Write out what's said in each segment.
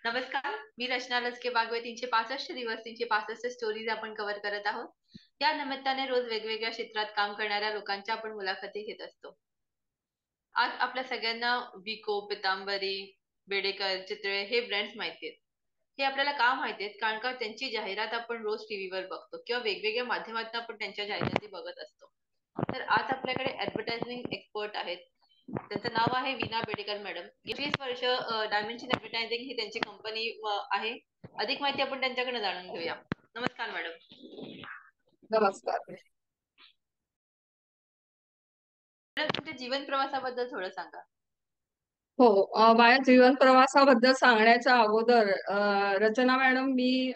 नमस्कार, मी रचना लचके बागवे. 365 दिवस 365 स्टोरीज आपण कव्हर करत आहोत. या निमित्ताने रोज वेगवेगळ्या क्षेत्रात काम करणाऱ्या लोकांच्या आपण मुलाखती घेत असतो. आज आपल्या सगळ्यांना विको, पितांबरी, बेडेकर, चितळे हे ब्रँड्स माहिती आहेत. हे आपल्याला का माहिती आहेत? कारण का त्यांची जाहिरात आपण रोज टीव्हीवर बघतो किंवा वेगवेगळ्या माध्यमातून आपण त्यांच्या जाहिराती बघत असतो. तर आज आपल्याकडे ऍडव्हर्टायझिंग एक्सपर्ट आहेत. त्यांचं नाव आहे वीणा बेडेकर मॅडम. 20 वर्ष डायमेन्शन ऍडव्हर्टायझिंग ही त्यांची कंपनी आहे. अधिक माहिती आपण त्यांच्याकडे जाणून घेऊया. नमस्कार मॅडम. नमस्कार. तुमच्या जीवन प्रवासाबद्दल थोडं सांगा. हो, माझ्या जीवन प्रवासाबद्दल सांगण्याच्या अगोदर रचना मॅडम, मी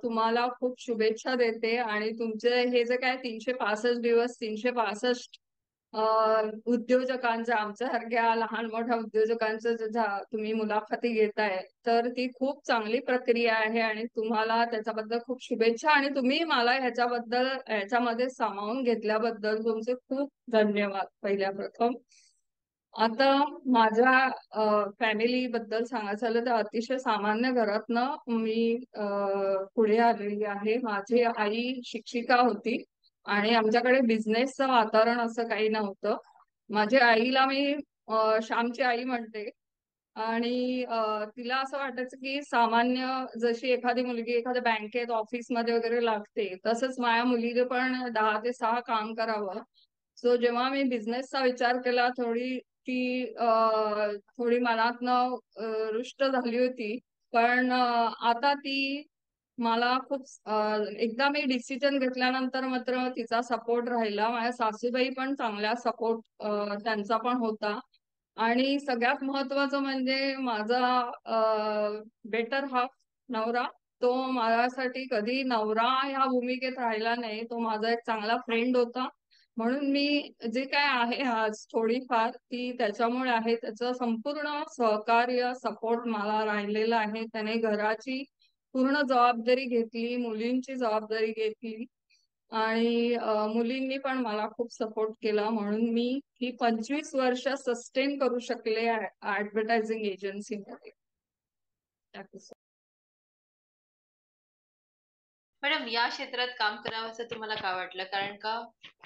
तुम्हाला खूप शुभेच्छा देते आणि तुमचे हे जे काय 365 दिवस 365 अ, उद्योजकांचं, आमच्यासारख्या लहान मोठ्या उद्योजकांचं तुम्ही मुलाखती घेताय, तर ती खूप चांगली प्रक्रिया आहे आणि तुम्हाला त्याच्याबद्दल खूप शुभेच्छा. आणि तुम्ही मला ह्याच्यामध्ये सामावून घेतल्याबद्दल तुमचे खूप धन्यवाद पहिल्या प्रथम. आता माझ्या फॅमिली बद्दल सांगायचं झालं तर अतिशय सामान्य घरातनं मी पुढे आलेली आहे. माझी आई शिक्षिका होती आणि आमच्याकडे बिझनेसचं वातावरण असं काही नव्हतं. माझ्या आईला मी श्यामची आई म्हणते. आणि तिला असं वाटायचं की सामान्य जशी एखादी मुलगी एखाद्या बँकेत ऑफिसमध्ये वगैरे लागते, तसंच माझ्या मुलीने पण 10 ते 6 काम करावं. सो जेव्हा मी बिझनेसचा विचार केला, थोडी मनातनं रुष्ट झाली होती. पण आता ती मला खूप एकदा मी डिसिजन घेतल्यानंतर मात्र तिचा सपोर्ट राहिला. माझ्या सासूबाई पण चांगल्या सपोर्ट त्यांचा पण होता. आणि सगळ्यात महत्वाचं म्हणजे माझा बेटर हाफ नवरा, तो माझ्यासाठी कधी नवरा ह्या भूमिकेत राहिला नाही. तो माझा एक चांगला फ्रेंड होता. म्हणून मी जे काय आहे आज थोडीफार ती त्याच्यामुळे आहे. त्याचं संपूर्ण सहकार्य सपोर्ट मला राहिलेला आहे. त्याने घराची पूर्ण जबाबदारी घेतली, मुलींची जबाबदारी घेतली आणि मुलींनी पण मला खूप सपोर्ट केला. म्हणून मी ही 25 वर्ष सस्टेन करू शकले ऍडव्हर्टायझिंग एजन्सीमध्ये. मॅडम, या क्षेत्रात काम करावं असं तुम्हाला का वाटलं? कारण का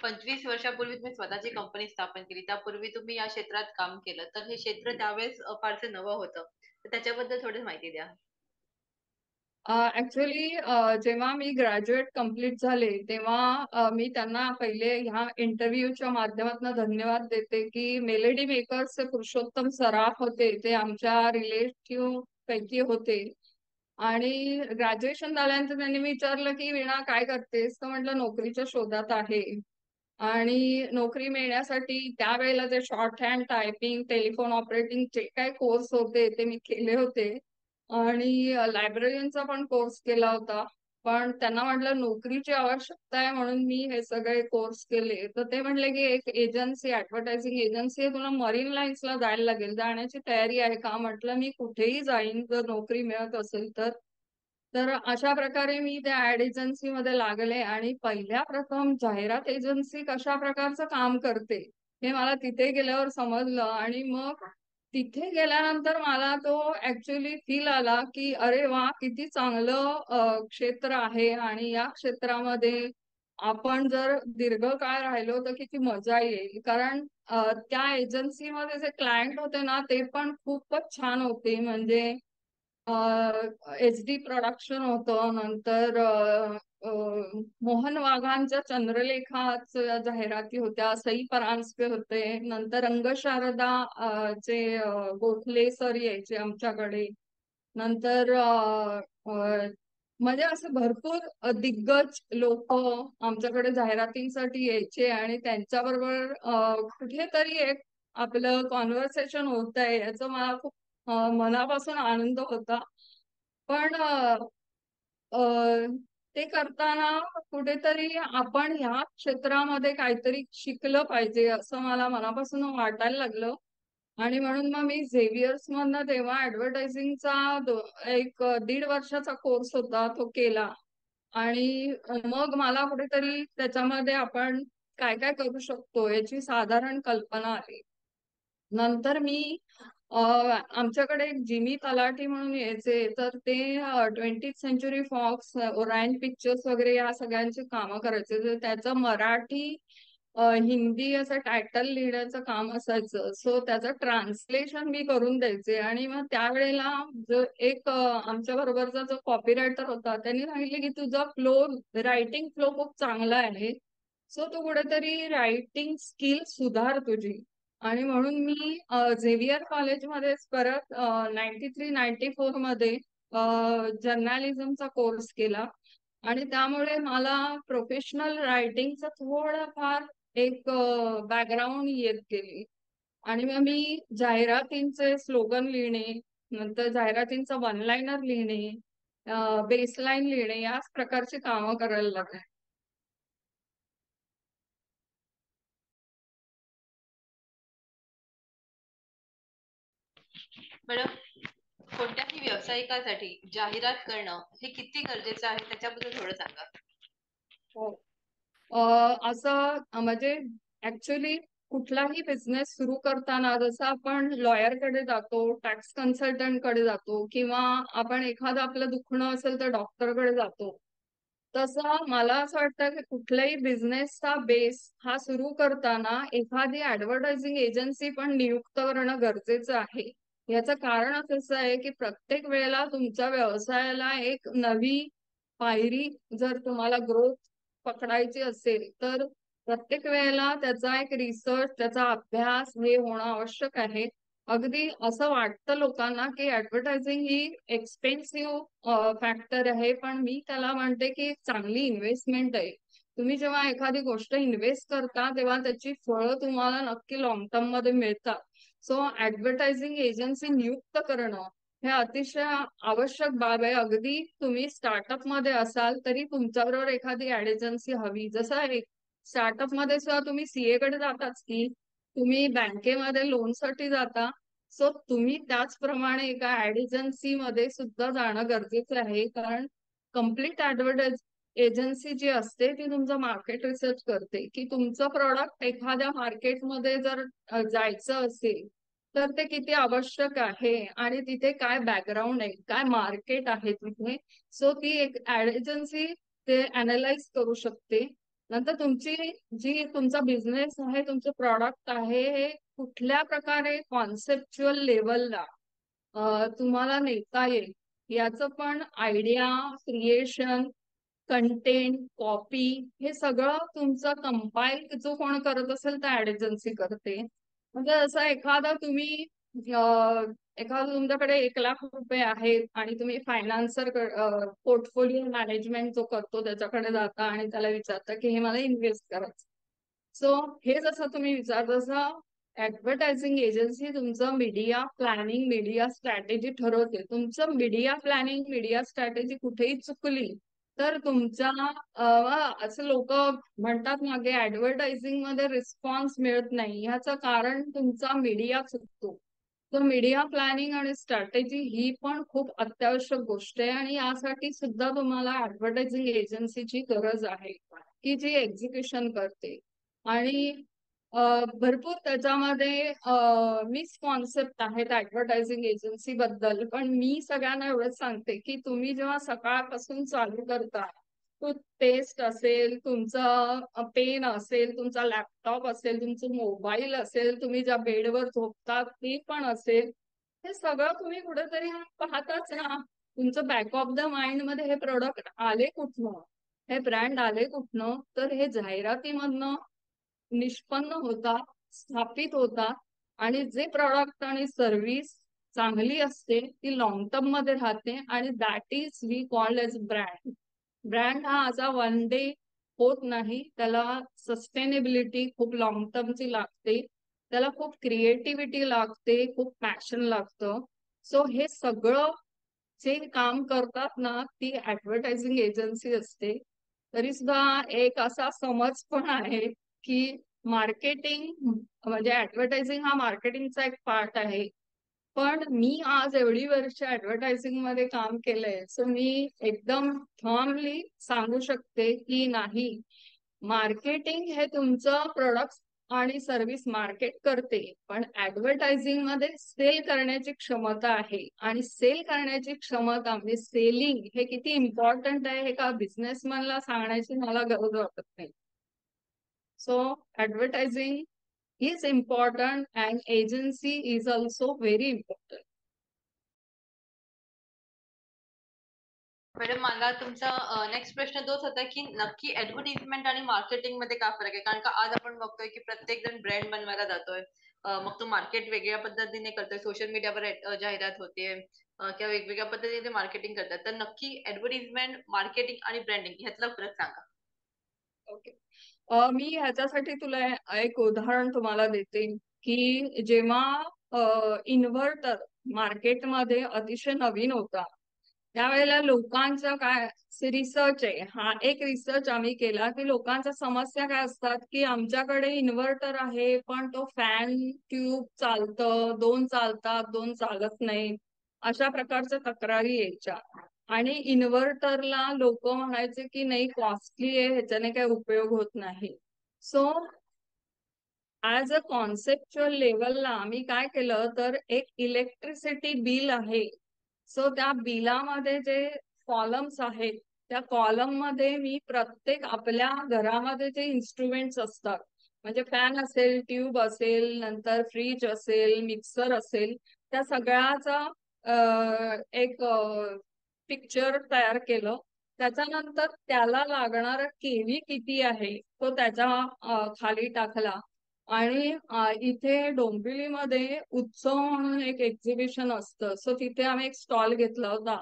25 वर्षापूर्वी तुम्ही स्वतःची कंपनी स्थापन केली, त्यापूर्वी तुम्ही या क्षेत्रात काम केलं, तर हे क्षेत्र त्यावेळेस फारसं नवं होतं. तर त्याच्याबद्दल थोडी माहिती द्या. ऍक्च्युली जेव्हा मी ग्रॅज्युएट कम्प्लीट झाले तेव्हा मी त्यांना पहिले ह्या इंटरव्ह्यूच्या माध्यमातून धन्यवाद देते की मेलेडी मेकर्सचे पुरुषोत्तम सराफ होते, ते आमच्या रिलेटिव्ह पैकी होते. आणि ग्रॅज्युएशन झाल्यानंतर त्यांनी मी विचारलं की वीणा काय करतेस, तर म्हटलं नोकरीच्या शोधात आहे. आणि नोकरी मिळण्यासाठी त्यावेळेला जे short hand typing, telephone operating जे काही कोर्स होते ते मी केले होते. आणि लायब्ररीचा पण कोर्स केला होता. पण त्यांना म्हटलं नोकरीची आवश्यकता आहे म्हणून मी हे सगळे कोर्स केले. तर ते म्हणले की एक एजन्सी, ऍडव्हर्टायझिंग एजन्सी आहे, तुला मरीन लाईन्सला जायला लागेल, जाण्याची तयारी आहे का? म्हटलं मी कुठेही जाईन जर नोकरी मिळत असेल तर. तर अशा प्रकारे मी त्या ऍड एजन्सी मध्ये लागले आणि पहिल्या प्रथम जाहिरात एजन्सी कशा प्रकारचं काम करते हे मला तिथे गेल्यावर समजलं. आणि मग तिथे गेल्यानंतर मला तो ऍक्च्युली फील आला की अरे वा, किती चांगलं क्षेत्र आहे आणि या क्षेत्रामध्ये आपण जर दीर्घकाळ राहिलो तर किती मजा येईल. कारण त्या एजन्सीमध्ये जे क्लायंट होते ना ते पण खूपच छान होते. म्हणजे HD प्रोडक्शन होतं. नंतर मोहन वाघांच्या चंद्रलेखाच्या जाहिराती होत्या, सई परांजपे होते. नंतर रंगशारदा चे गोखले सर यायचे आमच्याकडे. नंतर म्हणजे असे भरपूर दिग्गज लोक आमच्याकडे जाहिरातींसाठी यायचे आणि त्यांच्याबरोबर कुठेतरी एक आपलं कॉन्व्हर्सेशन होत आहे याचं मला खूप मनापासून आनंद होता. पण अ, ते करताना कुठेतरी आपण ह्या क्षेत्रामध्ये काहीतरी शिकलं पाहिजे असं मला मनापासून वाटायला लागलं. आणि म्हणून मग मी झेवियर्स मधनं तेव्हा ऍडव्हर्टायझिंगचा एक 1.5 वर्षाचा कोर्स होता, तो केला. आणि मग मला कुठेतरी त्याच्यामध्ये आपण काय काय करू शकतो याची साधारण कल्पना आली. नंतर मी आमच्याकडे एक जिमी तलाठी म्हणून यायचे, तर ते 20th century fox, Orion pictures वगैरे या सगळ्यांची कामं करायचे. तर त्याचं मराठी हिंदी असं टायटल लिहिण्याचं काम असायचं. सो त्याचं ट्रान्सलेशन मी करून द्यायचे. आणि मग त्यावेळेला जो एक आमच्या बरोबरचा जो कॉपीरायटर होता, त्यांनी सांगितले की तुझा फ्लो, रायटिंग फ्लो खूप चांगला आहे, सो तू कुठेतरी रायटिंग स्किल सुधार तुझी. आणि म्हणून मी झेवियर कॉलेजमध्येच परत 93-94 मध्ये जर्नलिझमचा कोर्स केला. आणि त्यामुळे मला प्रोफेशनल रायटिंगचा थोडाफार एक बॅकग्राऊंड येत गेली. आणि मग मी जाहिरातींचे स्लोगन लिहिणे, नंतर जाहिरातींचा वन लाईनर लिहिणे, बेसलाईन लिहिणे, याच प्रकारची कामं करायला लागले. मॅडम, कोणत्याही व्यावसायिकासाठी जाहिरात करणं हे किती गरजेचं आहे त्याच्याबद्दल थोडं सांगा. हो. असं म्हणजे ऍक्च्युली कुठलाही बिझनेस सुरू करताना जसं आपण लॉयर कडे जातो, टॅक्स कन्सल्टंट कडे जातो, किंवा आपण एखादं आपलं दुखणं असेल तर डॉक्टर कडे जातो, तसं मला असं वाटतं की कुठल्याही बिझनेसचा बेस हा सुरू करताना एखादी ऍडव्हर्टायझिंग एजन्सी पण नियुक्त करणं गरजेचं आहे. याचं कारण असं आहे की प्रत्येक वेळेला तुमच्या व्यवसायाला एक नवी पायरी जर तुम्हाला ग्रोथ पकडायची असेल, तर प्रत्येक वेळेला त्याचा एक रिसर्च, त्याचा अभ्यास हे होणं आवश्यक आहे. अगदी असं वाटतं लोकांना की ऍडव्हर्टायझिंग ही एक्सपेन्सिव्ह फॅक्टर आहे, पण मी त्याला म्हणते की चांगली इन्व्हेस्टमेंट आहे. तुम्ही जेव्हा एखादी गोष्ट इन्व्हेस्ट करता तेव्हा त्याची फळं तुम्हाला नक्की लॉंग टर्म मध्ये मिळतात. सो ऍडव्हर्टायझिंग एजन्सी नियुक्त करणं हे अतिशय आवश्यक बाब आहे. अगदी तुम्ही स्टार्टअप मध्ये असाल तरी तुमच्याबरोबर एखादी ऍड एजन्सी हवी. जसं आहे स्टार्टअप मध्ये सुद्धा तुम्ही सीए कडे जाताच की तुम्ही बँकेमध्ये लोन साठी जाता, सो तुम्ही त्याचप्रमाणे एका ऍड एजन्सी मध्ये सुद्धा जाणं गरजेचं आहे. कारण कम्प्लीट ऍडव्हर्टाइज एजन्सी जी असते ती तुमचं मार्केट रिसर्च करते की तुमचं प्रॉडक्ट एखाद्या मार्केटमध्ये जर जायचं असेल तर ते किती आवश्यक आहे आणि तिथे काय बॅकग्राऊंड आहे, काय मार्केट आहे तिथे. सो ती एक ऍड एजन्सी ते अनालाइज करू शकते. नंतर तुमची जी तुमचा बिझनेस आहे, तुमचं प्रॉडक्ट आहे, हे कुठल्या प्रकारे कॉन्सेप्च्युअल लेवलला तुम्हाला नेता येईल याचं पण आयडिया क्रिएशन, कंटेंट, कॉपी, हे सगळं तुमचं कंपाईल जो कोण करत असेल तर ऍड एजन्सी करते. म्हणजे असं एखादा तुम्ही एखादं तुमच्याकडे 1 लाख रुपये आहेत आणि तुम्ही फायनान्सर, पोर्टफोलिओ मॅनेजमेंट जो करतो त्याच्याकडे जाता आणि त्याला विचारता की हे मला इन्व्हेस्ट करायचं. सो हे जसं तुम्ही विचार, तसं ऍडव्हर्टायझिंग एजन्सी तुमचं मीडिया प्लॅनिंग, मीडिया स्ट्रॅटेजी ठरवते. तुमचं मीडिया प्लॅनिंग, मीडिया स्ट्रॅटेजी कुठेही चुकली तर तुमच्या असं लोक म्हणतात मागे ऍडव्हर्टायझिंग मध्ये रिस्पॉन्स मिळत नाही, ह्याचं कारण तुमचा मीडिया चुकतो. तर मीडिया प्लॅनिंग आणि स्ट्रॅटेजी ही पण खूप अत्यावश्यक गोष्ट आहे आणि यासाठी सुद्धा तुम्हाला ऍडव्हर्टायझिंग एजन्सीची गरज आहे की जी एक्झिक्युशन करते. आणि भरपूर त्याच्यामध्ये मिसकॉन्सेप्ट आहेत ऍडव्हर्टायझिंग एजन्सी बद्दल. पण मी सगळ्यांना एवढंच सांगते की तुम्ही जेव्हा सकाळपासून चालू करता, टूथपेस्ट असेल, तुमचा पेन असेल, तुमचा लॅपटॉप असेल, तुमचं मोबाईल असेल, तुम्ही ज्या बेडवर झोपता ते पण असेल, हे सगळं तुम्ही कुठेतरी पाहताच ना. तुमचं बॅक ऑफ द माइंड मध्ये हे प्रोडक्ट आले कुठनं, हे ब्रँड आले कुठनं, तर हे जाहिरातीमधनं निष्पन्न होतात, स्थापित होतात. आणि जे प्रॉडक्ट आणि सर्व्हिस चांगली असते ती लॉंग टर्म मध्ये राहते आणि that is we called as brand. Brand हा असा वन डे होत नाही, त्याला सस्टेनेबिलिटी खूप लॉंग टर्मची लागते, त्याला खूप क्रिएटिव्हिटी लागते, खूप पॅशन लागतं. सो हे सगळं जे काम करतात ना ती ऍडव्हर्टायझिंग एजन्सी असते. तरी सुद्धा एक असा समज पण आहे की मार्केटिंग म्हणजे ऍडव्हर्टायझिंग हा मार्केटिंगचा एक पार्ट आहे. पण मी आज एवढी वर्ष ऍडव्हर्टायझिंग मध्ये काम केलंय, सो मी एकदम फर्मली सांगू शकते की नाही, मार्केटिंग हे तुमचं प्रोडक्ट आणि सर्व्हिस मार्केट करते, पण ऍडव्हर्टायझिंग मध्ये सेल करण्याची क्षमता आहे. आणि सेल करण्याची क्षमता म्हणजे सेलिंग हे किती इम्पॉर्टंट आहे हे का बिझनेसमॅनला सांगण्याची मला गरज वाटत नाही. So advertising is important and agency is also very important. Madam, मला तुमचा नेक्स्ट प्रश्न तोच होता की नक्की ऍडव्हर्टिजमेंट आणि मार्केटिंग मध्ये काय फरक आहे, कारण का आज आपण बघतोय की प्रत्येक जण ब्रँड बनवायला जातोय. मग तो मार्केट वेगळ्या पद्धतीने करतोय, सोशल मीडियावर जाहिरात होते, किंवा वेगवेगळ्या पद्धतीने मार्केटिंग करतात. तर नक्की ऍडव्हर्टिजमेंट, मार्केटिंग आणि ब्रँडिंग ह्यातला फरक सांगा. ओके. मी ह्याच्यासाठी तुला एक उदाहरण तुम्हाला देते की जेव्हा इन्व्हर्टर मार्केटमध्ये अतिशय नवीन होता, त्यावेळेला लोकांचा काय रिसर्च आहे, हा एक रिसर्च आम्ही केला की लोकांच्या समस्या काय असतात की आमच्याकडे इन्व्हर्टर आहे पण तो फॅन ट्यूब चालतं, दोन चालतात दोन चालत नाही, अशा प्रकारच्या तक्रारी यायच्या. आणि इन्व्हर्टरला लोक म्हणायचे की नाही कॉस्टली आहे, ह्याच्याने काही उपयोग होत नाही. सो ऍज अ कॉन्सेप्च्युअल लेवलला आम्ही काय केलं तर एक इलेक्ट्रिसिटी बिल आहे. सो त्या बिलामध्ये जे कॉलम्स आहेत त्या कॉलम मध्ये मी प्रत्येक आपल्या घरामध्ये जे इन्स्ट्रुमेंट्स असतात म्हणजे फॅन असेल, ट्यूब असेल, नंतर फ्रीज असेल, मिक्सर असेल, त्या सगळ्याचा एक पिक्चर तयार केलं. त्याच्यानंतर त्याला लागणारा केव्ही किती आहे तो त्याच्या खाली टाकला. आणि इथे डोंबिवलीमध्ये उत्सव म्हणून एक एक्झिबिशन असतं, सो तिथे आम्ही एक स्टॉल घेतला होता.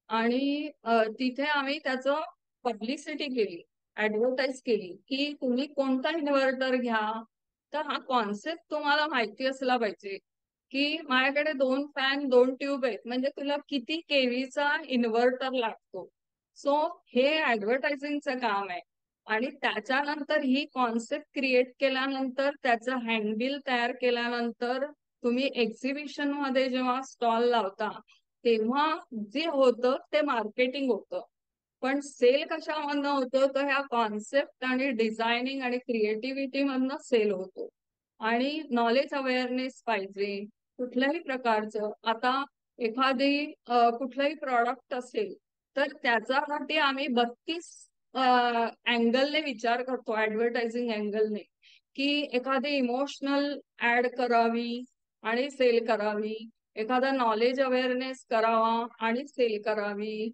आणि तिथे आम्ही त्याचं पब्लिसिटी केली, ऍडव्हर्टाईज केली की तुम्ही कोणता इन्व्हर्टर घ्या. तर हा कॉन्सेप्ट तुम्हाला माहिती असला पाहिजे की माझ्याकडे दोन फॅन दोन ट्यूब आहेत म्हणजे तुला किती केवीचा इन्व्हर्टर लागतो. सो हे ऍडव्हर्टायझिंगचं काम आहे. आणि त्याच्यानंतर ही कॉन्सेप्ट क्रिएट केल्यानंतर त्याचं हँडबिल तयार केल्यानंतर तुम्ही एक्झिबिशन मध्ये जेव्हा स्टॉल लावता तेव्हा जे होतं ते मार्केटिंग होतं. पण सेल कशामधनं होतं तर ह्या कॉन्सेप्ट आणि डिझायनिंग आणि क्रिएटिव्हिटी मधनं सेल होतो. आणि नॉलेज अवेअरनेस पाहिजे कुठल्याही प्रकारचं. आता एखादी कुठलंही प्रॉडक्ट असेल तर त्याच्यासाठी आम्ही 32 अँगलने विचार करतो, ऍडव्हर्टायझिंग अँगलने, की एखादी इमोशनल ऍड करावी आणि सेल करावी, एखादा नॉलेज अवेअरनेस करावा आणि सेल करावी,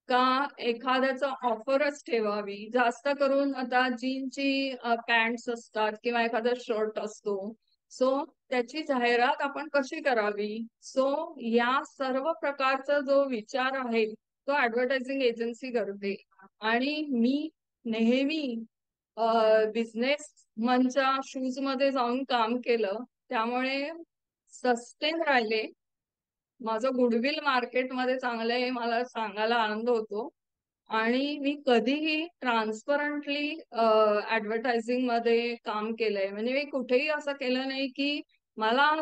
का एखाद्याचं ऑफरच ठेवावी. जास्त करून आता जीनची पॅन्ट्स असतात किंवा एखादा शर्ट असतो, सो त्याची जाहिरात आपण कशी करावी. सो या सर्व प्रकारचा जो विचार आहे तो ऍडव्हर्टायझिंग एजन्सी करते. आणि मी नेहमी बिझनेस मनच्या शूज मध्ये जाऊन काम केलं, त्यामुळे सस्टेन राहिले. माझं गुडविल मार्केटमध्ये चांगलं आहे मला सांगायला आनंद होतो. आणि मी कधीही ट्रान्सपरंटली ऍडव्हर्टायझिंग मध्ये काम केलंय, म्हणजे मी कुठेही असं केलं नाही की मला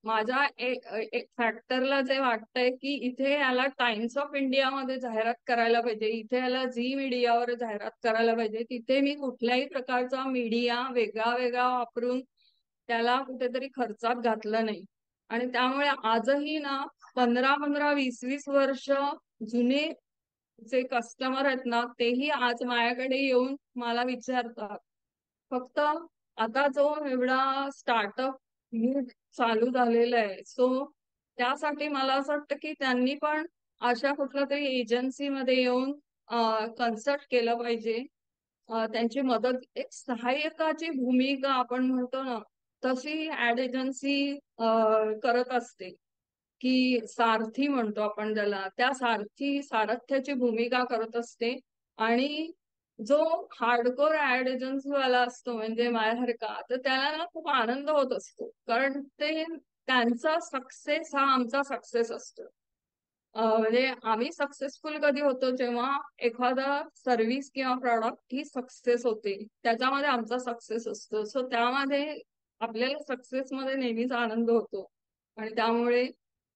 माझ्या एक फॅक्टरला जे वाटतंय की इथे याला टाइम्स ऑफ इंडिया मध्ये जाहिरात करायला पाहिजे, इथे याला झी मीडियावर जाहिरात करायला पाहिजे, तिथे मी कुठल्याही प्रकारचा मीडिया वेगळा वेगळा वापरून त्याला कुठेतरी खर्चात घातलं नाही. आणि त्यामुळे आजही ना 15-15, 20-20 वर्ष जुने जे कस्टमर आहेत ना तेही आज माझ्याकडे येऊन मला विचारतात. फक्त आता जो एवढा स्टार्टअप चालू झालेला आहे, सो त्यासाठी मला असं वाटतं की त्यांनी पण अशा कुठल्या तरी एजन्सीमध्ये येऊन कन्सल्ट केलं पाहिजे. त्यांची मदत, एक सहाय्यकाची भूमिका आपण म्हणतो ना तशी ऍड एजन्सी करत असते. की सारथी म्हणतो आपण त्याला, त्या सारथ्याची भूमिका करत असते. आणि जो हार्डकोर ऍड एजन्सी वाला असतो म्हणजे माझ्यासारखा, तर त्याला ना खूप आनंद होत असतो कारण ते त्यांचा सक्सेस हा आमचा सक्सेस असतो. म्हणजे आम्ही सक्सेसफुल कधी होतो जेव्हा एखादा सर्व्हिस किंवा प्रॉडक्ट ही सक्सेस होते, त्याच्यामध्ये आमचा सक्सेस असतो. सो त्यामध्ये आपल्याला सक्सेस मध्ये नेहमीच आनंद होतो. आणि त्यामुळे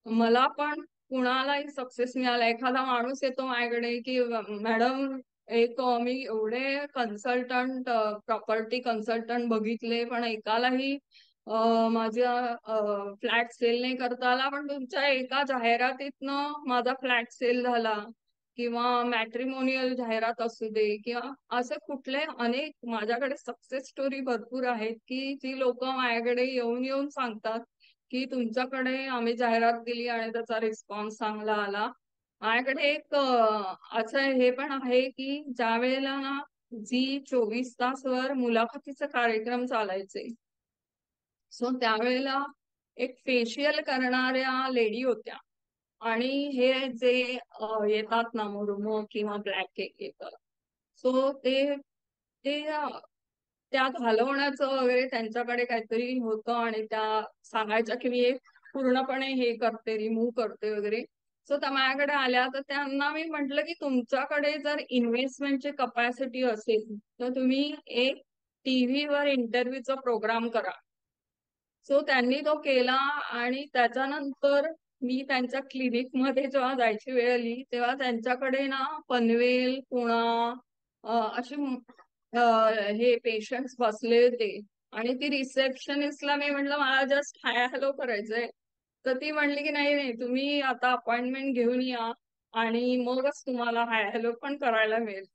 मला पण कुणालाही सक्सेस मिळाला, एखादा माणूस येतो माझ्याकडे की मॅडम मी एवढे कन्सल्टंट, प्रॉपर्टी कन्सल्टंट बघितले, पण एकालाही माझ्या फ्लॅट सेल नाही करता आला. पण तुमच्या एका जाहिरातीतनं माझा फ्लॅट सेल झाला, किंवा मॅट्रिमोनियल जाहिरात असू दे, किंवा असे कुठले अनेक माझ्याकडे सक्सेस स्टोरी भरपूर आहेत, की जी लोक माझ्याकडे येऊन येऊन सांगतात की तुमच्याकडे आम्ही जाहिरात दिली आणि त्याचा रिस्पॉन्स चांगला आला. माझ्याकडे एक असं हे पण आहे की ज्या वेळेला ना जी 24 तासवर मुलाखतीचे कार्यक्रम चालायचे, सो त्यावेळेला एक फेशियल करणाऱ्या लेडी होत्या. आणि हे जे येतात ना मुरुम किंवा ब्लॅक केक येतात, सो ते ते त्या घालवण्याचं वगैरे त्यांच्याकडे काहीतरी होतं, आणि त्या सांगायच्या की मी हे पूर्णपणे हे करते, रिमूव्ह करते वगैरे. सो त्या माझ्याकडे आल्या, तर त्यांना मी म्हंटल की तुमच्याकडे जर इन्व्हेस्टमेंटची कपॅसिटी असेल तर तुम्ही एक टीव्हीवर इंटरव्ह्यूचा प्रोग्राम करा. सो त्यांनी तो केला, आणि त्याच्यानंतर मी त्यांच्या क्लिनिक मध्ये जेव्हा जायची वेळ आली तेव्हा त्यांच्याकडे ना पनवेल, पुणा असे हे पेशंट्स बसले होते. आणि ती रिसेप्शनिस्टला मी म्हटलं मला जस्ट हाय हॅलो करायचंय. तर ती म्हणली की नाही नाही, तुम्ही आता अपॉइंटमेंट घेऊन या आणि मगच तुम्हाला हाय हॅलो पण करायला मिळेल.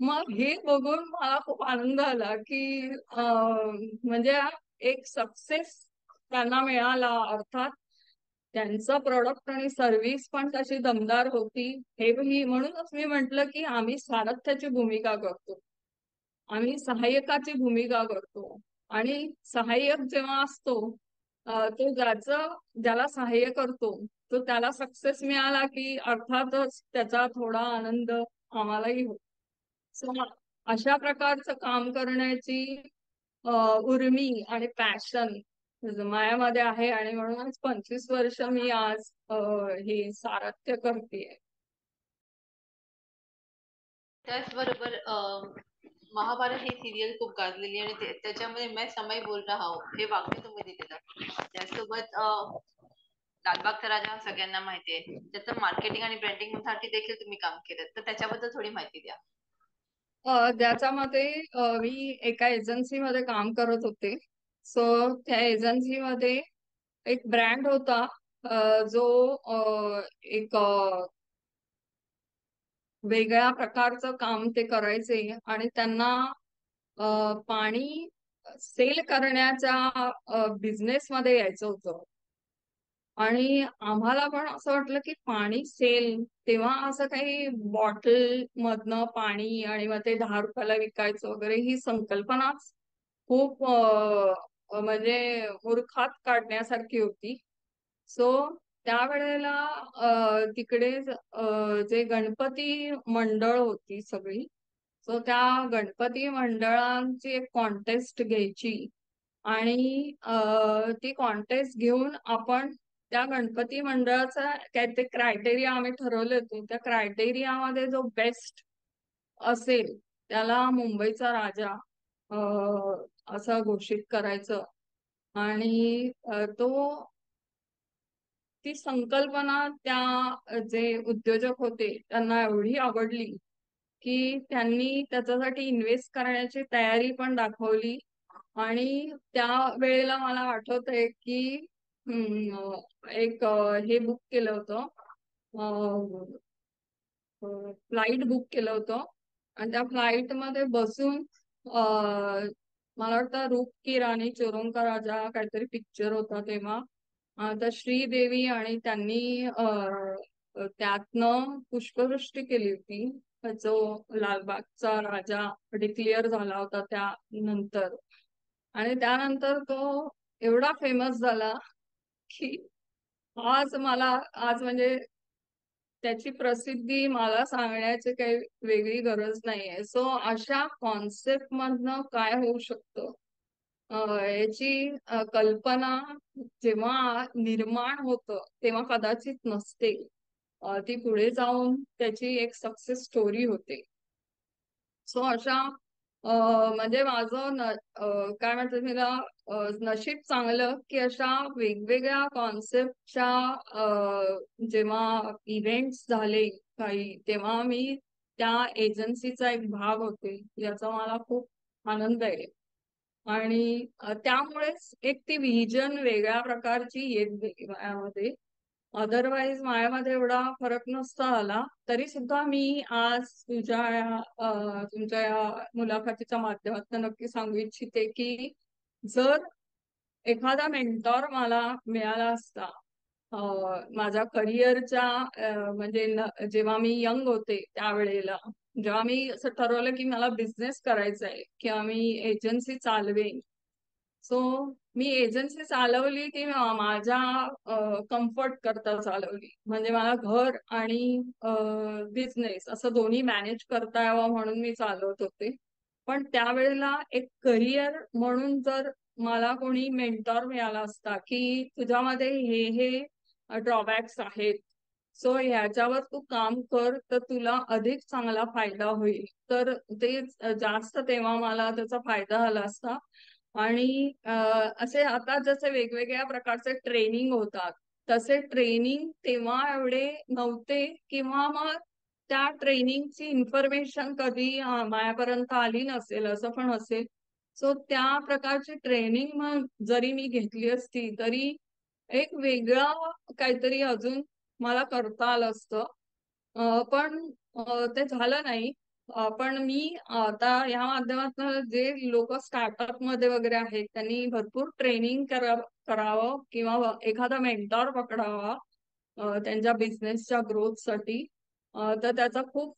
मग हे बघून मला खूप आनंद आला की म्हणजे एक सक्सेस त्यांना मिळाला, अर्थात त्यांचं प्रोडक्ट आणि सर्व्हिस पण तशी दमदार होती. म्हणूनच मी म्हंटल की आम्ही सारथ्याची भूमिका करतो, आम्ही सहाय्यकाची भूमिका करतो. आणि सहाय्यक जेव्हा असतो, तो ज्याला सहाय्य करतो, तो त्याला सक्सेस मिळाला की अर्थातच त्याचा थोडा आनंद आम्हालाही होतो. So, अशा प्रकारचं काम करण्याची उर्मी आणि पॅशन माझ्यामध्ये आहे, आणि म्हणूनच 25 वर्ष मी आज हे सारथ्य करते. त्याचबरोबर महाभारत ही सिरियल खूप गाजलेली आणि त्याच्यामध्ये मैं समय बोल रहा हूँ हे वाक्य तुम्ही दिलेलं. त्यासोबत लालबागचा राजा सगळ्यांना माहिती आहे, त्याचं मार्केटिंग आणि ब्रँडिंग साठी देखील तुम्ही काम केलं, तर त्याच्याबद्दल थोडी माहिती द्या. त्याच्यामध्ये मी एका एजन्सीमध्ये काम करत होते. सो त्या एजन्सीमध्ये एक ब्रँड होता, जो एक वेगळ्या प्रकारचं काम ते करायचे, आणि त्यांना पाणी सेल करण्याच्या बिझनेस मध्ये यायचं होतं. आणि आम्हाला पण असं वाटलं की पाणी सेल, तेव्हा असं काही बॉटल मधनं पाणी आणि मग ते 10 रुपयाला विकायचं वगैरे, ही संकल्पनाच खूप म्हणजे मूर्खात काढण्यासारखी होती. सो त्यावेळेला तिकडे जे गणपती मंडळ होती सगळी, सो त्या गणपती मंडळांची एक कॉन्टेस्ट घ्यायची. आणि ती कॉन्टेस्ट घेऊन आपण त्या गणपती मंडळाचा काय ते क्रायटेरिया आम्ही ठरवले होते, त्या क्रायटेरियामध्ये जो बेस्ट असेल त्याला मुंबईचा राजा असं घोषित करायचं. आणि तो ती संकल्पना त्या जे उद्योजक होते त्यांना एवढी आवडली की त्यांनी त्याच्यासाठी इन्व्हेस्ट करण्याची तयारी पण दाखवली. आणि त्या वेळेला मला आठवतंय की एक हे बुक केलं होतं, फ्लाईट बुक केलं होतं. आणि त्या फ्लाईट मध्ये बसून मला वाटतं रूप की राणी चोरों का राजा काहीतरी पिक्चर होता तेव्हा, तर श्रीदेवी आणि त्यांनी त्यातनं पुष्पवृष्टी केली होती, जो लालबागचा राजा डिक्लेअर झाला होता त्यानंतर. आणि त्यानंतर तो एवढा फेमस झाला की आज म्हणजे त्याची प्रसिद्धी मला सांगण्याची काही वेगळी गरज नाहीये. सो अशा कॉन्सेप्ट मधनं काय होऊ शकतं, याची कल्पना जेव्हा निर्माण होतं तेव्हा कदाचित नसते, ती पुढे जाऊन त्याची एक सक्सेस स्टोरी होते. सो अशा म्हणजे माझं काय म्हणतात मला, नशीब चांगलं की अशा वेगवेगळ्या कॉन्सेप्टच्या जेव्हा इव्हेंट्स झाले काही, तेव्हा मी त्या एजन्सीचा एक भाग होते, याचा मला खूप आनंद आहे. आणि त्यामुळेच एक ती व्हिजन वेगळ्या प्रकारची येत गेली माझ्यामध्ये. अदरवाईज माझ्यामध्ये एवढा फरक नसता आला, तरी सुद्धा मी आज तुमच्या या मुलाखतीच्या माध्यमातून नक्की सांगू इच्छिते की जर एखादा मेंटॉर मला मिळाला असता माझ्या करिअरच्या म्हणजे जेव्हा मी यंग होते त्यावेळेला, जेव्हा मी असं ठरवलं की मला बिझनेस करायचा आहे किंवा मी एजन्सी चालवेन, सो मी एजन्सी चालवली की माझ्या कम्फर्ट करता चालवली. म्हणजे मला घर आणि बिझनेस असं दोन्ही मॅनेज करता यावं म्हणून मी चालवत होते. पण त्यावेळेला एक करिअर म्हणून जर मला कोणी मेंटॉर मिळाला असता की तुझ्यामध्ये हे ड्रॉबॅक्स आहेत, सो ह्याच्यावर तू काम कर तर तुला अधिक चांगला फायदा होईल, तर ते जास्त तेव्हा मला त्याचा फायदा झाला असता. आणि असे आता जसे वेगवेगळ्या प्रकारचे ट्रेनिंग होतात, तसे ट्रेनिंग तेव्हा एवढे नव्हते किंवा मग त्या ट्रेनिंगची इन्फॉर्मेशन कधी माझ्यापर्यंत आली नसेल, असं पण असेल. सो त्या प्रकारची ट्रेनिंग मग जरी मी घेतली असती तरी एक वेगळं काहीतरी अजून मला करता आलं असतं. पण ते झालं नाही. पण मी आता या माध्यमातून जे लोक स्टार्टअप मध्ये वगैरे आहेत त्यांनी भरपूर ट्रेनिंग करावं किंवा एखादा मेंटॉर पकडावा त्यांच्या बिझनेसच्या ग्रोथसाठी. तर त्याचा खूप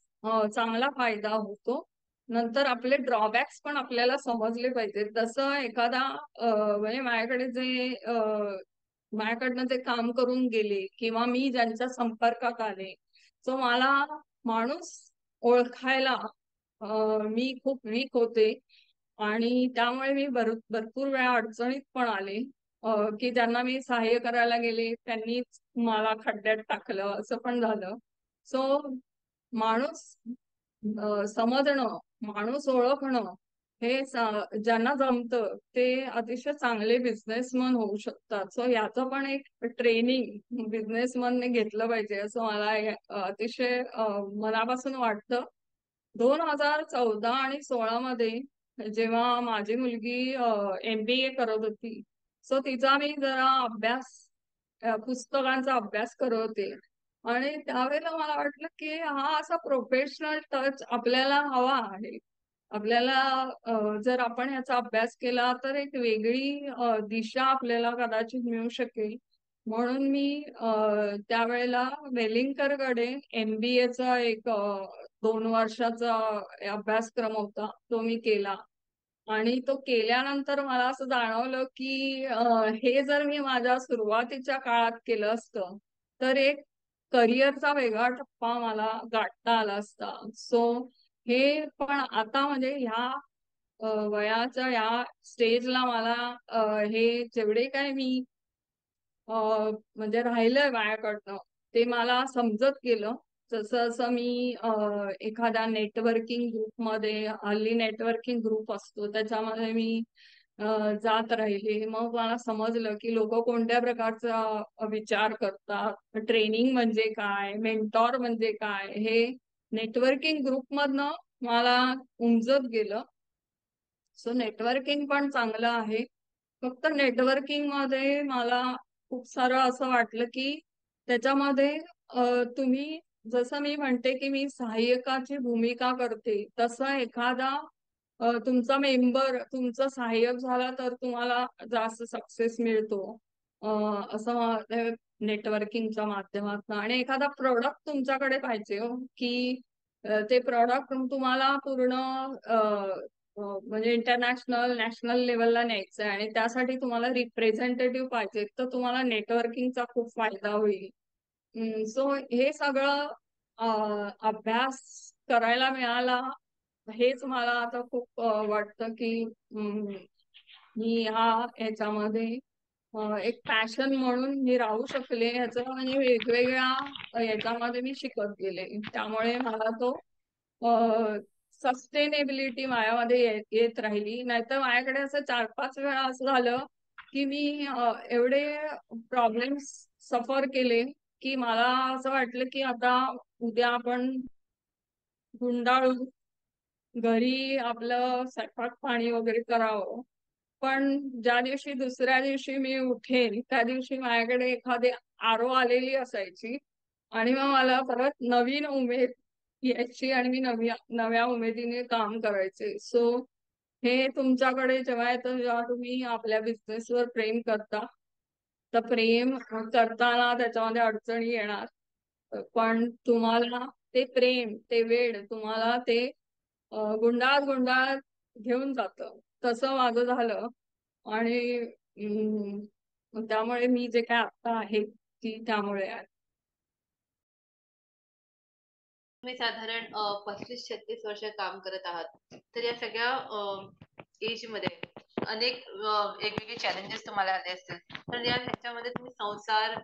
चांगला फायदा होतो. नंतर आपले ड्रॉबॅक्स पण आपल्याला समजले पाहिजे. तसं एखादा म्हणजे माझ्याकडनं जे काम करून गेले किंवा मी ज्यांच्या संपर्कात आले, सो मला माणूस ओळखायला मी खूप वीक होते. आणि त्यामुळे मी भरपूर वेळा अडचणीत पण आले की ज्यांना मी सहाय्य करायला गेले त्यांनीच मला खड्ड्यात टाकलं, असं पण झालं. सो माणूस समजणं, माणूस ओळखणं हे ज्यांना जमतं ते अतिशय चांगले बिझनेसमन होऊ शकतात. सो याचं पण एक ट्रेनिंग बिझनेसमनने घेतलं पाहिजे असं मला अतिशय मनापासून वाटतं. 2014 आणि 16 मध्ये जेव्हा माझी मुलगी MBA करत होती, सो तिचा मी जरा पुस्तकांचा अभ्यास करत होते. आणि त्यावेळेला मला वाटलं की हा असा प्रोफेशनल टच आपल्याला हवा आहे. आपल्याला जर आपण याचा अभ्यास केला तर एक वेगळी दिशा आपल्याला कदाचित मिळू शकेल. म्हणून मी त्यावेळेला वेलिंगकरकडे MBAचा एक 2 वर्षाचा अभ्यासक्रम होता, तो मी केला. आणि तो केल्यानंतर मला असं जाणवलं की हे जर मी माझ्या सुरुवातीच्या काळात केलं असतं तर एक करिअरचा वेगळा टप्पा मला गाठता आला असता. सो हे पण आता म्हणजे ह्या वयाच्या या स्टेजला मला हे जेवढे काय मी म्हणजे राहिलंय माझ्याकडनं ते मला समजत गेलं. जसं जसं मी एखाद्या नेटवर्किंग ग्रुपमध्ये, हल्ली नेटवर्किंग ग्रुप असतो त्याच्यामध्ये मी जात राहिले, मग मला समजलं की लोक कोणत्या प्रकारचा विचार करतात, ट्रेनिंग म्हणजे काय, मेंटॉर म्हणजे काय, हे नेटवर्किंग ग्रुपमधनं मला उमजत गेलं. सो नेटवर्किंग पण चांगलं आहे. फक्त नेटवर्किंग मध्ये मला खूप सारं असं वाटलं की त्याच्यामध्ये तुम्ही, जसं मी म्हणते की मी सहाय्यकाची भूमिका करते, तसं एखादा तुमचा मेंबर तुमचा सहाय्यक झाला तर तुम्हाला जास्त सक्सेस मिळतो. असं नेटवर्किंगच्या माध्यमातून. आणि एखादा प्रोडक्ट तुमच्याकडे पाहिजे हो की ते प्रॉडक्ट तुम्हाला पूर्ण म्हणजे इंटरनॅशनल नॅशनल लेवलला न्यायचं आहे आणि त्यासाठी तुम्हाला रिप्रेझेंटेटिव्ह पाहिजे, तर तुम्हाला नेटवर्किंगचा खूप फायदा होईल. सो हे सगळं अभ्यास करायला मिळाला. हेच मला आता खूप वाटतं की मी याच्यामध्ये एक पॅशन म्हणून मी राहू शकले, याचं म्हणजे वेगवेगळ्या याच्यामध्ये मी शिकत गेले. त्यामुळे मला तो सस्टेनेबिलिटी माझ्यामध्ये येत राहिली. नाहीतर माझ्याकडे असं 4-5 वेळा असं झालं की मी एवढे प्रॉब्लेम्स सफर केले की मला असं वाटलं की आता उद्या आपण गुंडाळून घरी आपलं स्वयंपाक पाणी वगैरे करावं. पण ज्या दिवशी दुसऱ्या दिवशी मी उठेन त्या दिवशी माझ्याकडे एखादी आरो आलेली असायची आणि मग मला परत नवीन उमेद यायची आणि मी नव्या उमेदीने काम करायचे. सो हे तुमच्याकडे जेव्हा येतं जेव्हा तुम्ही आपल्या बिझनेसवर प्रेम करता, तर प्रेम करताना त्याच्यामध्ये अडचणी येणार, पण तुम्हाला ते प्रेम ते वेळ तुम्हाला ते गुंडाळत गुंडाळत घेऊन जातं. तसं माझं झालं आणि त्यामुळे मी जे काय आता आहे ती त्यामुळे आहे. तुम्ही साधारण 35-36 वर्ष काम करत आहात. तर या सगळ्या एज मध्ये अनेक वेगवेगळे चॅलेंजेस तुम्हाला आले असतील. तर या ह्याच्यामध्ये तुम्ही संसार,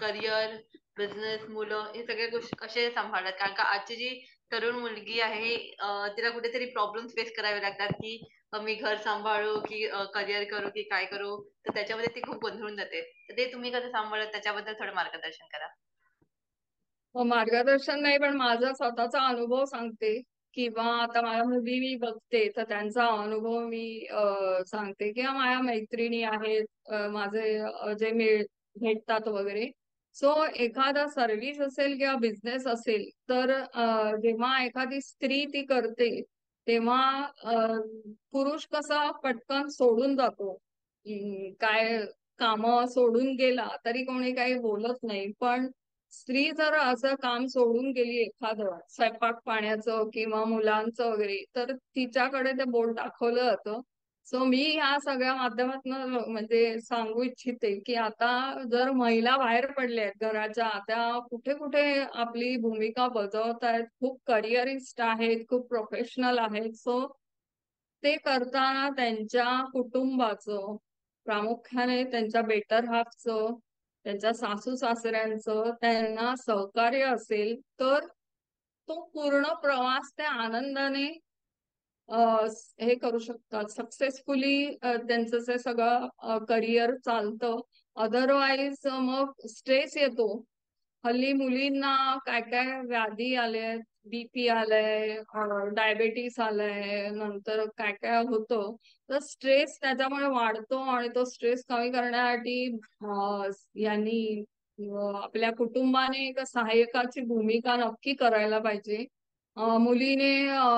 करिअर, बिझनेस, मुलं हे सगळ्या गोष्टी कसे सांभाळतात? कारण का आजची जी तरुण मुलगी आहे, तिला कुठेतरी प्रॉब्लेम्स फेस करावे लागतात, की मी घर सांभाळू की करिअर करू की काय करू? तर त्याच्यामध्ये ती खूप गोंधळून जाते. तर ते तुम्ही कसं सांभाळत त्याच्याबद्दल थोडं मार्गदर्शन करा. मार्गदर्शन नाही पण माझा स्वतःचा अनुभव सांगते किंवा आता माझ्या मुली मी बघते तर त्यांचा अनुभव मी सांगते किंवा माझ्या मैत्रिणी आहेत, माझे जे भेटतात वगैरे. सो एखादा सर्व्हिस असेल किंवा बिझनेस असेल तर जेव्हा एखादी स्त्री ती करते तेव्हा पुरुष कसा पटकन सोडून जातो. काय काम सोडून गेला तरी कोणी काही बोलत नाही, पण स्त्री जर असं काम सोडून गेली एखादं स्वयंपाक पाण्याचं किंवा मुलांचं वगैरे तर तिच्याकडे ते बोट दाखवलं जातं. सो मी ह्या सगळ्या माध्यमातून म्हणजे सांगू इच्छिते की आता जर महिला बाहेर पडल्या आहेत घराच्या, त्या कुठे कुठे आपली भूमिका बजावत आहेत, खूप करिअरिस्ट आहेत, खूप प्रोफेशनल आहेत. सो ते करताना त्यांच्या कुटुंबाचं, प्रामुख्याने त्यांच्या बेटर हाफचं, त्यांच्या सासू सासऱ्यांचं त्यांना सहकार्य असेल तर तो पूर्ण प्रवास त्या आनंदाने हे करू शकतात सक्सेसफुली. त्यांचं ते सगळं करिअर चालतं. अदरवाईज मग स्ट्रेस येतो. हल्ली मुलींना काय काय व्याधी आले, बीपी आलंय, डायबेटीस आलंय, नंतर काय काय होतं. तर स्ट्रेस त्याच्यामुळे वाढतो आणि तो स्ट्रेस कमी करण्यासाठी यांनी आपल्या कुटुंबाने एक सहाय्यकाची भूमिका नक्की करायला पाहिजे. मुलीने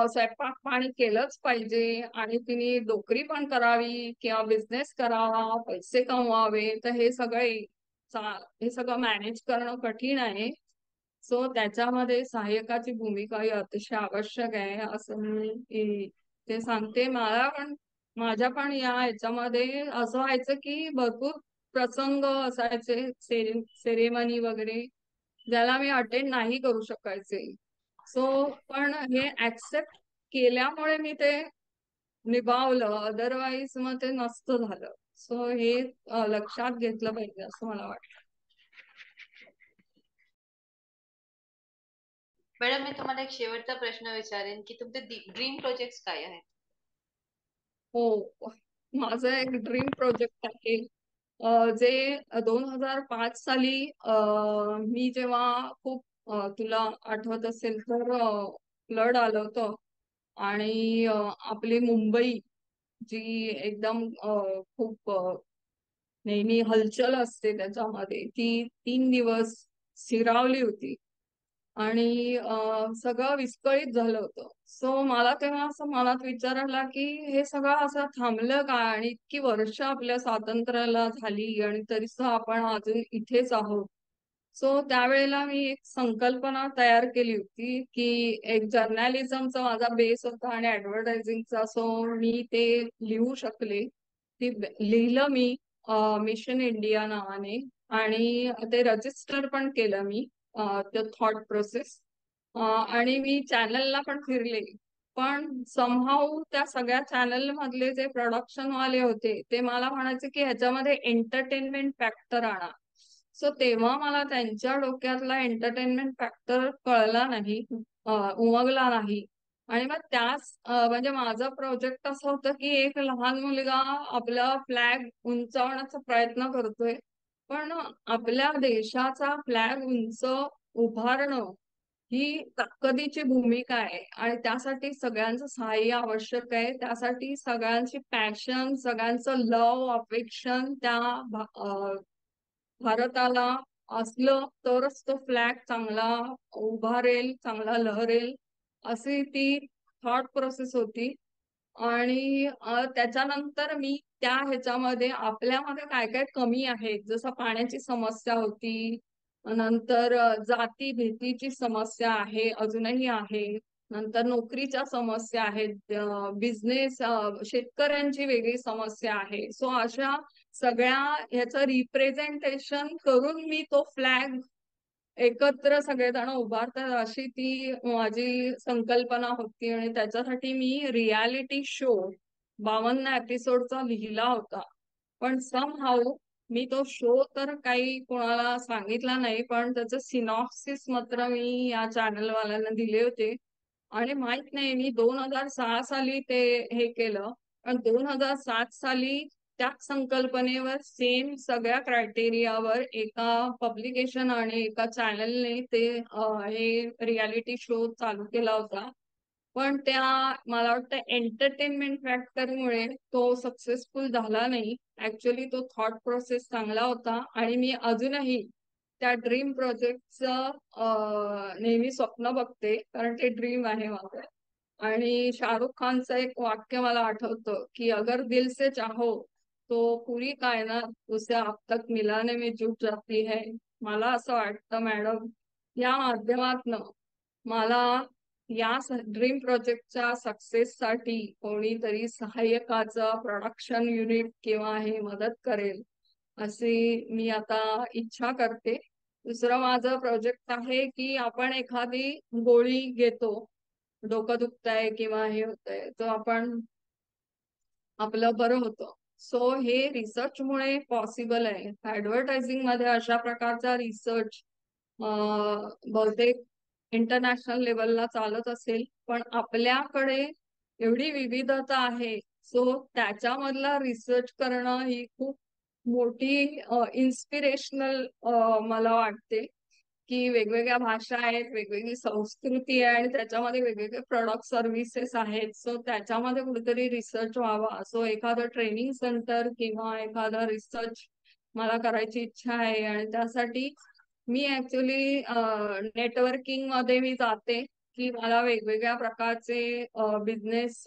स्वयंपाक पाणी केलंच पाहिजे आणि तिने नोकरी पण करावी किंवा बिझनेस करावा, पैसे कमवावे. तर हे सगळं मॅनेज करणं कठीण आहे. सो त्याच्यामध्ये सहाय्यकाची भूमिका ही अतिशय आवश्यक आहे असं मी ते सांगते. मला पण माझ्या पण या ह्याच्यामध्ये असं व्हायचं की भरपूर प्रसंग असायचे, सेरेमनी वगैरे, ज्याला मी अटेंड नाही करू शकायचे. सो पण हे ऍक्सेप्ट केल्यामुळे मी ते निभावलं, अदरवाईज मग ते नसतं झालं. सो हे लक्षात घेतलं पाहिजे असं मला वाटतं. मॅडम, मी तुम्हाला एक शेवटचा प्रश्न विचारेन की तुमचे ड्रीम प्रोजेक्ट काय आहेत? हो, माझं एक ड्रीम प्रोजेक्ट आहे जे 2005 साली मी जेव्हा खूप तुला आठवत असेल तर फ्लड आलं होतं आणि आपली मुंबई जी एकदम खूप नेहमी हलचल असते त्याच्यामध्ये ती 3 दिवस स्थिरावली होती आणि सगळं विस्कळीत झालं होतं. सो मला तेव्हा असं मनात विचार आला की हे सगळं असं थांबलं का आणि इतकी वर्ष आपल्या स्वातंत्र्याला झाली आणि तरी सुद्धा आपण अजून इथेच आहोत. सो त्यावेळेला मी एक संकल्पना तयार केली होती की एक जर्नलिझमचा माझा बेस होता आणि ऍडव्हर्टायझिंगचा, सो मी ते लिहू शकले. लिहिलं मी मिशन इंडिया नावाने आणि ते रजिस्टर पण केलं मी, द थॉट प्रोसेस. आणि मी चॅनलला पण फिरले, पण समहाऊ त्या सगळ्या चॅनल मधले जे प्रोडक्शन वाले होते ते मला म्हणायचे की ह्याच्यामध्ये एंटरटेनमेंट फॅक्टर आणा. सो तेव्हा मला त्यांच्या डोक्यातला एंटरटेनमेंट फॅक्टर कळला नाही, उमगला नाही. आणि मग त्याच म्हणजे माझा प्रोजेक्ट असं होतं की एक लहान मुलगा आपला फ्लॅग उंचावण्याचा प्रयत्न करतोय, पण आपल्या देशाचा फ्लॅग उंच उभारणं ही ताकदीची भूमिका आहे आणि त्यासाठी सगळ्यांचं सहाय्य आवश्यक आहे. त्यासाठी सगळ्यांची पॅशन, सगळ्यांचं लव, अफेक्शन त्या भारताला असलं तरच तो फ्लॅग चांगला उभारेल, चांगला लहरेल, अशी ती थॉट प्रोसेस होती. आणि त्याच्यानंतर मी त्या ह्याच्यामध्ये आपल्यामध्ये काय काय कमी आहेत, जसं पाण्याची समस्या होती, नंतर जाती भीतीची समस्या आहे, अजूनही आहे, नंतर नोकरीच्या समस्या आहेत, बिझनेस शेतकऱ्यांची वेगळी समस्या आहे. सो अशा सगळ्या ह्याचं रिप्रेझेंटेशन करून मी तो फ्लॅग एकत्र सगळेजण उभारतात अशी ती माझी संकल्पना होती. आणि त्याच्यासाठी मी रियालिटी शो 52 एपिसोडचा लिहिला होता. पण समहाऊ मी तो शो तर काही कोणाला सांगितला नाही, पण त्याचं सिनॉप्सिस मात्र मी या चॅनल वाल्यांना दिले होते. आणि माहित नाही, मी 2006 साली ते हे केलं, पण 2007 साली त्याच संकल्पनेवर सेम सगळ्या क्रायटेरियावर एका पब्लिकेशन आणि एका चॅनलने ते हे रियालिटी शो चालू केला होता. पण त्या मला वाटतं एंटरटेनमेंट फॅक्टरमुळे तो सक्सेसफुल झाला नाही. ऍक्च्युली तो थॉट प्रोसेस चांगला होता आणि मी अजूनही त्या ड्रीम प्रोजेक्टचं नेहमी स्वप्न बघते, कारण ते ड्रीम आहे माझं. आणि शाहरुख खानचं एक वाक्य मला आठवतं की अगर दिल से चाहो तो पूरी कायनात उसे अब तक मिलाने में जुट जाती है. मला असं वाटतं मॅडम, या माध्यमातनं मला या ड्रीम प्रोजेक्टच्या सक्सेस साठी कोणीतरी सहाय्यकाचं प्रोडक्शन युनिट किंवा हे मदत करेल अशी मी आता इच्छा करते. दुसरं माझं प्रोजेक्ट आहे की आपण एखादी गोळी घेतो, डोकं दुखतंय किंवा हे होतंय, तर आपण आपलं बरं होतं. सो हे रिसर्च मुळे पॉसिबल आहे. ऍडव्हर्टायझिंग मध्ये अशा प्रकारचा रिसर्च बहुतेक इंटरनॅशनल लेवलला चालत असेल, पण आपल्याकडे एवढी विविधता आहे. सो त्याच्यामधला रिसर्च करणं ही खूप मोठी इन्स्पिरेशनल मला वाटते. की वेगवेगळ्या भाषा आहेत, वेगवेगळी संस्कृती आहे आणि त्याच्यामध्ये वेगवेगळे प्रोडक्ट सर्व्हिसेस आहेत. सो त्याच्यामध्ये कुठेतरी रिसर्च व्हावा. सो एखादं ट्रेनिंग सेंटर किंवा एखादं रिसर्च मला करायची इच्छा आहे. आणि त्यासाठी मी ऍक्च्युली नेटवर्किंग मध्ये मी जाते की मला वेगवेगळ्या प्रकारचे बिझनेस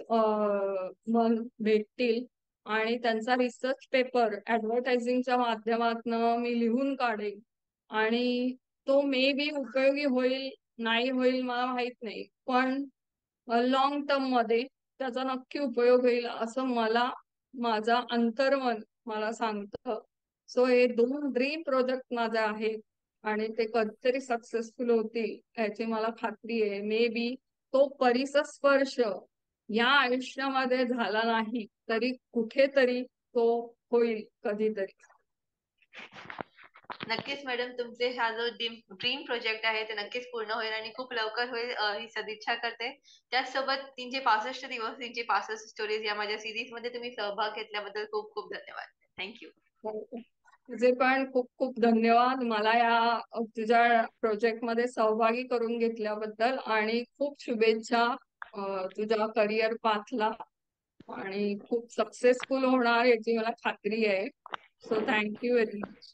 भेटतील आणि त्यांचा रिसर्च पेपर ऍडव्हर्टायझिंगच्या माध्यमातून मी लिहून काढेन. आणि तो मे बी उपयोगी होईल नाही होईल मला माहित नाही, पण लॉंग टर्म मध्ये त्याचा नक्की उपयोग होईल असं मला माझा अंतर्मन मला सांगतं. सो हे 2 ड्रीम प्रोजेक्ट माझे आहेत आणि ते कधीतरी सक्सेसफुल होतील याची मला खात्री आहे. मे बी तो परिसस्पर्श या आयुष्यामध्ये झाला नाही तरी कुठेतरी तो होईल कधीतरी. नक्कीच मॅडम, तुमचे हा जो ड्रीम प्रोजेक्ट आहे ते नक्कीच पूर्ण होईल आणि खूप लवकर होईल, ही सदिच्छा करते. त्याचसोबत 365 दिवस 365 स्टोरीज या माझ्या सिरीज मध्ये तुम्ही सहभाग घेतल्याबद्दल खूप खूप धन्यवाद. थँक्यू. तुझे पण खूप खूप धन्यवाद मला या तुझ्या प्रोजेक्ट मध्ये सहभागी करून घेतल्याबद्दल. आणि खूप शुभेच्छा तुझ्या करिअर पाथला. आणि खूप सक्सेसफुल होणार याची मला खात्री आहे. So thank you very much.